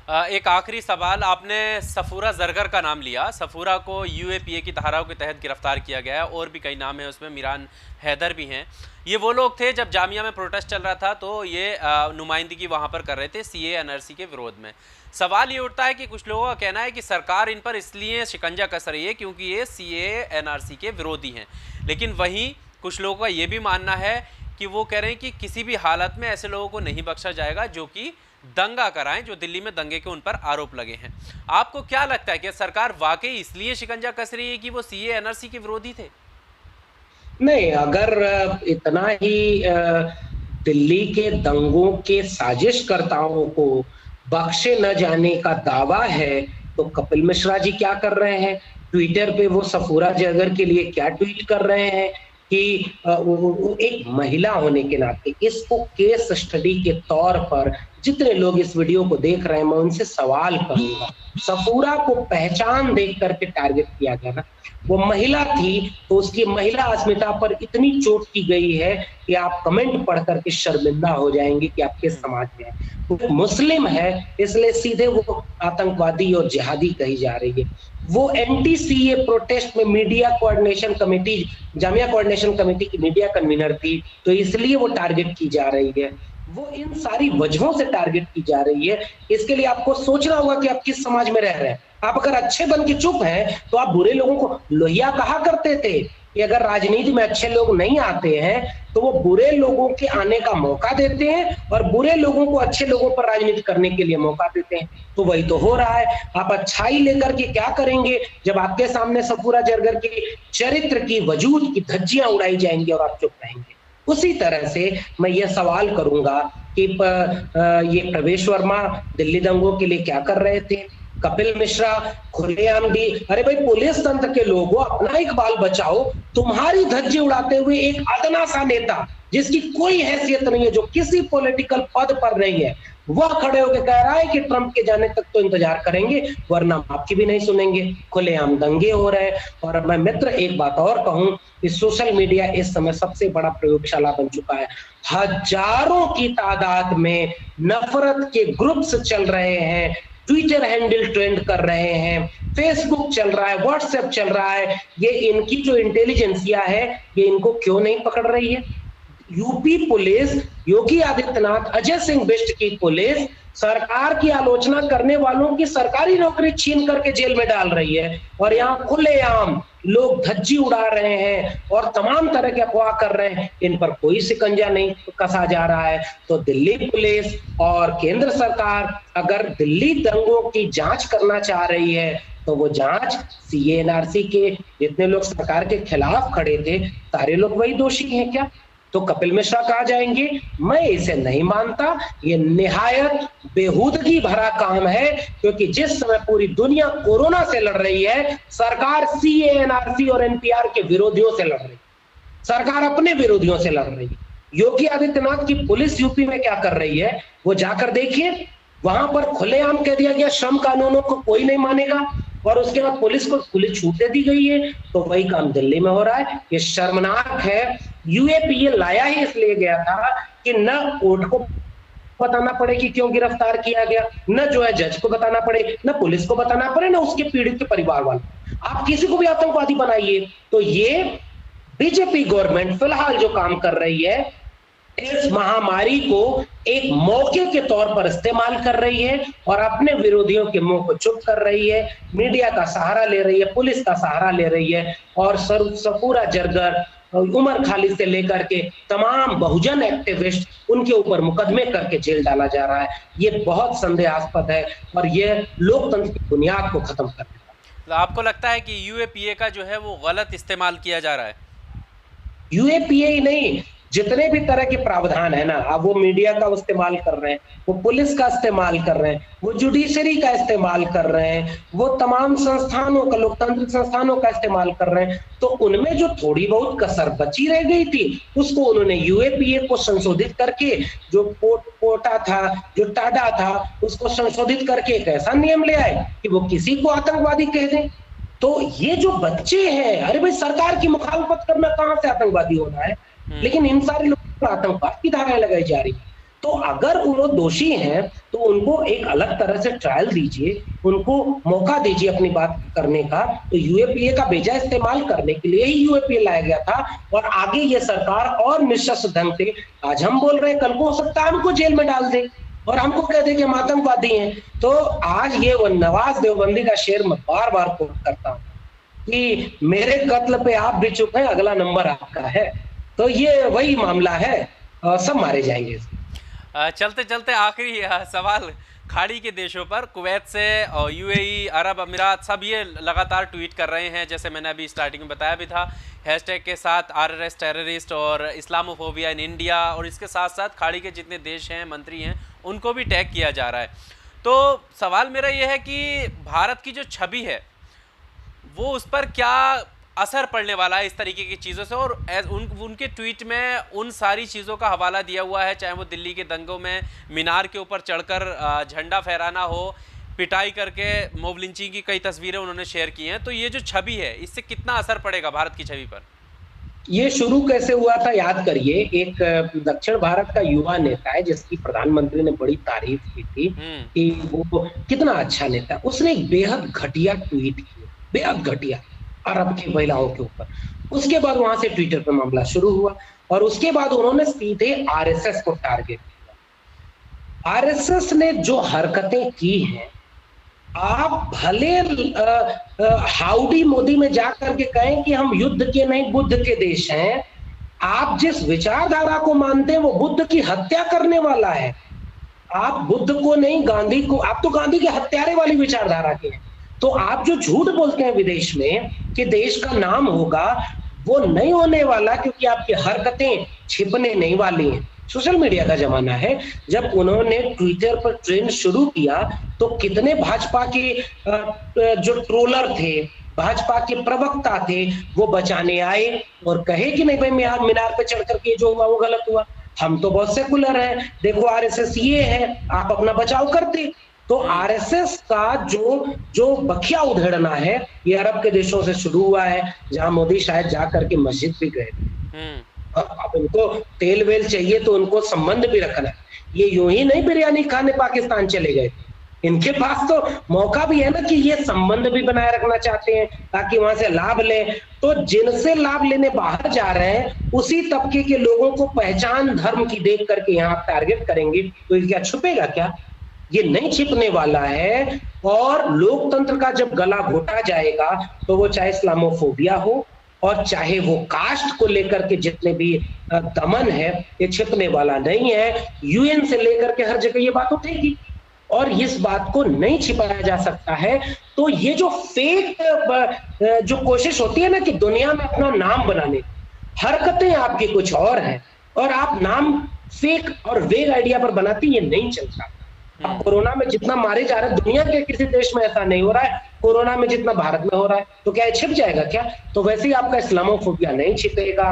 एक आखिरी सवाल, आपने सफूरा जरगर का नाम लिया। सफूरा को यूएपीए की धाराओं के तहत गिरफ्तार किया गया है, और भी कई नाम है उसमें, मीरान हैदर भी हैं। ये वो लोग थे जब जामिया में प्रोटेस्ट चल रहा था तो ये नुमाइंदगी वहाँ पर कर रहे थे सीए एनआरसी के विरोध में। सवाल ये उठता है कि कुछ लोगों का कहना है कि सरकार इन पर इसलिए शिकंजा कस रही है क्योंकि ये सीए एनआरसी के विरोधी हैं, लेकिन वहीं कुछ लोगों का ये भी मानना है कि वो कह रहे हैं कि किसी भी हालत में ऐसे लोगों को नहीं बख्शा जाएगा जो कि दंगा कराएं, जो दिल्ली में दंगे के उन पर आरोप लगे हैं। आपको क्या लगता है कि सरकार वाकई इसलिए शिकंजा कस रही है कि वो सीए एनआरसी के विरोधी थे? नहीं, अगर इतना ही दिल्ली के दंगों के साजिशकर्ताओं को बख्शे न जाने का दावा है, तो कपिल मिश्रा जी क्या कर रहे हैं? ट्विटर पे वो सफूरा जरगर के लिए क्या ट्वीट कर रहे हैं कि वो एक महिला होने के नाते इसको केस स्टडी के तौर पर जितने लोग इस वीडियो को देख रहे हैं, मैं उनसे सवाल करूंगा, सफूरा को पहचान देख करके टारगेट किया गया ना। वो महिला थी तो उसकी महिला अस्मिता पर इतनी चोट की गई है कि आप कमेंट पढ़ करके शर्मिंदा हो जाएंगे कि आपके समाज में वो मुस्लिम है इसलिए सीधे वो आतंकवादी और जिहादी कही जा रही है। वो एंटी सीए प्रोटेस्ट में media coordination committee, Jamia coordination committee की मीडिया कन्वीनर थी, तो इसलिए वो टारगेट की जा रही है। वो इन सारी वजहों से टारगेट की जा रही है। इसके लिए आपको सोचना होगा कि आप किस समाज में रह रहे हैं। आप अगर अच्छे बन के चुप हैं तो आप बुरे लोगों को लोहिया कहा करते थे कि अगर राजनीति में अच्छे लोग नहीं आते हैं तो वो बुरे लोगों के आने का मौका देते हैं और बुरे लोगों को अच्छे लोगों पर राजनीति करने के लिए मौका देते हैं। तो वही तो हो रहा है। आप अच्छाई लेकर के क्या करेंगे जब आपके सामने सफूरा जरगर के चरित्र की, वजूद की धज्जियां उड़ाई जाएंगी और आप चुप रहेंगे? उसी तरह से मैं ये सवाल करूंगा कि ये प्रवेश वर्मा दिल्ली दंगों के लिए क्या कर रहे थे? कपिल मिश्रा खुलेआम दी, अरे भाई पुलिस तंत्र के लोगों, अपना इकबाल बचाओ। तुम्हारी धज्जी उड़ाते हुए एक अदना सा नेता जिसकी कोई हैसियत नहीं है, जो किसी पॉलिटिकल पद पर नहीं है, वह खड़े होकर कह रहा है कि ट्रंप के जाने तक तो इंतजार करेंगे वरना आपकी भी नहीं सुनेंगे। खुलेआम दंगे हो रहे हैं। और मैं मित्र एक बात और कहूं कि सोशल मीडिया इस समय सबसे बड़ा प्रयोगशाला बन चुका है। हजारों की तादाद में नफरत के ग्रुप्स चल रहे हैं, ट्विटर हैंडल ट्रेंड कर रहे हैं, फेसबुक चल रहा है, व्हाट्सएप चल रहा है। ये इनकी जो इंटेलिजेंसिया है ये इनको क्यों नहीं पकड़ रही है? यूपी पुलिस, योगी आदित्यनाथ, अजय सिंह बिष्ट की पुलिस सरकार की आलोचना करने वालों की सरकारी नौकरी छीन करके जेल में डाल रही है और यहाँ खुलेआम लोग धज्जी उड़ा रहे हैं और तमाम तरह के अफवाह कर रहे हैं। इन पर कोई शिकंजा नहीं कसा जा रहा है। तो दिल्ली पुलिस और केंद्र सरकार अगर दिल्ली दंगों की जांच करना चाह रही है तो वो जांच सीए एनआरसी के जितने लोग सरकार के खिलाफ खड़े थे सारे लोग वही दोषी हैं क्या? तो कपिल मिश्रा कहा जाएंगे? मैं इसे नहीं मानता। ये निहायत बेहूदगी भरा काम है क्योंकि जिस समय पूरी दुनिया कोरोना से लड़ रही है, सरकार सीए एनआरसी और एनपीआर के विरोधियों से लड़ रही है। सरकार अपने विरोधियों से लड़ रही है। योगी आदित्यनाथ की पुलिस यूपी में क्या कर रही है वो जाकर देखिए। वहां पर खुलेआम कह दिया गया श्रम कानूनों को कोई नहीं मानेगा और उसके बाद पुलिस को खुली छूट दे दी गई है। तो वही काम दिल्ली में हो रहा है। ये शर्मनाक है। यूएपीए लाया ही इसलिए गया था कि न कोर्ट को बताना पड़े कि क्यों गिरफ्तार किया गया, न जो है जज को बताना पड़े, न पुलिस को बताना पड़े, न उसके पीड़ित के परिवार वालों। आप किसी को भी आतंकवादी बनाइए। तो ये बीजेपी गवर्नमेंट फिलहाल जो काम कर रही है इस महामारी को एक मौके के तौर पर इस्तेमाल कर रही है और अपने विरोधियों के मुंह को चुप कर रही है। मीडिया का सहारा ले रही है, पुलिस का सहारा ले रही है और सफूरा जरगर, उमर खालिद से लेकर के तमाम बहुजन एक्टिविस्ट उनके ऊपर मुकदमे करके जेल डाला जा रहा है। ये बहुत संदेहास्पद है और ये लोकतंत्र की बुनियाद को खत्म कर देता है। तो आपको लगता है कि यूएपीए का जो है वो गलत इस्तेमाल किया जा रहा है? यूएपीए ही नहीं, जितने भी तरह के प्रावधान है ना, अब वो मीडिया का इस्तेमाल कर रहे हैं, वो पुलिस का इस्तेमाल कर रहे हैं, वो जुडिशरी का इस्तेमाल कर रहे हैं, वो तमाम संस्थानों का, लोकतांत्रिक संस्थानों का इस्तेमाल कर रहे हैं। तो उनमें जो थोड़ी बहुत कसर बची रह गई थी उसको उन्होंने यूएपीए को संशोधित करके, जो कोटा था, जो टाडा था, उसको संशोधित करके एक ऐसा नियम ले आए कि वो किसी को आतंकवादी कह दें। तो ये जो बच्चे हैं, अरे भाई सरकार की मुखालफत करना कहां से आतंकवादी होना है? लेकिन इन सारे लोगों पर आतंकवाद की धाराएं लगाई जा रही है। तो अगर वो दोषी हैं तो उनको एक अलग तरह से ट्रायल दीजिए, उनको मौका दीजिए अपनी बात करने का। तो यूएपीए का बेजा इस्तेमाल करने के लिए ही यूएपीए लाया गया था, और आगे ये सरकार और निःशस्त्र ढंग से, आज हम बोल रहे हैं, कल को हो सकता है हमको जेल में डाल दे और हमको कह दे कि हम आतंकवादी हैं। तो आज ये नवाज देवबंदी का शेर मैं बार बार कोट करता हूँ कि मेरे कत्ल पे आप भी चुप हैं, अगला नंबर आपका है। तो ये वही मामला है, सब मारे जाएंगे। चलते चलते आखिरी सवाल खाड़ी के देशों पर, कुवैत से और यूएई, अरब अमीरात, सब ये लगातार ट्वीट कर रहे हैं, जैसे मैंने अभी स्टार्टिंग में बताया भी था, हैशटैग के साथ आरएस टेररिस्ट और इस्लामोफोबिया इन इंडिया, और इसके साथ साथ खाड़ी के जितने देश हैं, मंत्री हैं, उनको भी टैग किया जा रहा है। तो सवाल मेरा ये है कि भारत की जो छवि है वो उस पर क्या असर पड़ने वाला है इस तरीके की चीज़ों से, और उनके ट्वीट में उन सारी चीज़ों का हवाला दिया हुआ है, चाहे वो दिल्ली के दंगों में मीनार के ऊपर चढ़कर झंडा फहराना हो, पिटाई करके मॉब लिंचिंग की कई तस्वीरें उन्होंने शेयर की हैं। तो ये जो छवि है, इससे कितना असर पड़ेगा भारत की छवि पर? ये शुरू कैसे हुआ था याद करिए, एक दक्षिण भारत का युवा नेता है जिसकी प्रधानमंत्री ने बड़ी तारीफ की थी कि वो कितना अच्छा नेता है, उसने एक बेहद घटिया ट्वीट किया, बेहद घटिया, अरब की महिलाओं के ऊपर। उसके बाद वहां से ट्विटर पर मामला शुरू हुआ, और उसके बाद उन्होंने सीधे आरएसएस को टारगेट किया। आरएसएस ने जो हरकतें की हैं, आप भले हाउडी मोदी में जाकर के कहें कि हम युद्ध के नहीं बुद्ध के देश हैं, आप जिस विचारधारा को मानते हैं वो बुद्ध की हत्या करने वाला है। आप बुद्ध को नहीं, गांधी को, आप तो गांधी के हत्यारे वाली विचारधारा के हैं। तो आप जो झूठ बोलते हैं विदेश में कि देश का नाम होगा, वो नहीं होने वाला, क्योंकि आपकी हरकतें छिपने नहीं वाली हैं। सोशल मीडिया का जमाना है। जब उन्होंने ट्विटर पर ट्रेंड शुरू किया तो कितने भाजपा के जो ट्रोलर थे, भाजपा के प्रवक्ता थे, वो बचाने आए और कहे कि नहीं भाई मीनार पे चढ़ करके जो हुआ वो गलत हुआ, हम तो बहुत सेकुलर हैं, देखो आरएसएस ये है, आप अपना बचाव करते। तो आरएसएस का जो बखिया उधेड़ना है, ये अरब के देशों से शुरू हुआ है, जहां मोदी शायद जाकर के मस्जिद भी गए थे। अब उनको तेल वेल चाहिए तो उनको संबंध भी रखना है। ये यूं ही नहीं बिरयानी खाने पाकिस्तान चले गए, इनके पास तो मौका भी है ना कि ये संबंध भी बनाए रखना चाहते हैं ताकि वहां से लाभ लें। तो जिनसे लाभ लेने बाहर जा रहे हैं, उसी तबके के लोगों को पहचान धर्म की देख करके यहाँ टारगेट करेंगे, तो ये क्या छुपेगा क्या? ये नहीं छिपने वाला है। और लोकतंत्र का जब गला घोटा जाएगा, तो वो चाहे इस्लामोफोबिया हो और चाहे वो कास्ट को लेकर के जितने भी दमन है, ये छिपने वाला नहीं है। यूएन से लेकर के हर जगह ये बात उठेगी और इस बात को नहीं छिपाया जा सकता है। तो ये जो फेक जो कोशिश होती है ना कि दुनिया में अपना नाम बनाने, हरकतें आपकी कुछ और हैं और आप नाम फेक और वेग आइडिया पर बनाती, ये नहीं चलता। अब कोरोना में जितना मारे जा रहे हैं, दुनिया के किसी देश में ऐसा नहीं हो रहा है कोरोना में जितना भारत में हो रहा है, तो क्या ये छिप जाएगा क्या? तो वैसे ही आपका इस्लामोफोबिया नहीं छिपेगा।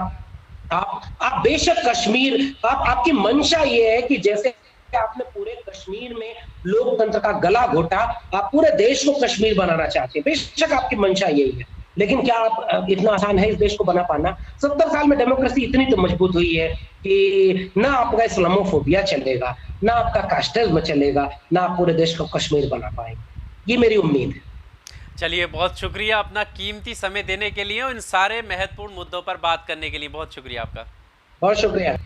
आप बेशक कश्मीर, आपकी मंशा ये है कि जैसे आपने पूरे कश्मीर में लोकतंत्र का गला घोटा, आप पूरे देश को कश्मीर बनाना चाहते हैं, बेशक आपकी मंशा यही है, लेकिन क्या आप इतना आसान है इस देश को बना पाना? 70 साल में डेमोक्रेसी इतनी तो मजबूत हुई है कि ना आपका इस्लामोफोबिया चलेगा, ना आपका कास्टिज्म चलेगा, ना आप पूरे देश को कश्मीर बना पाएंगे। ये मेरी उम्मीद है। चलिए, बहुत शुक्रिया अपना कीमती समय देने के लिए और इन सारे महत्वपूर्ण मुद्दों पर बात करने के लिए। बहुत शुक्रिया आपका। बहुत शुक्रिया।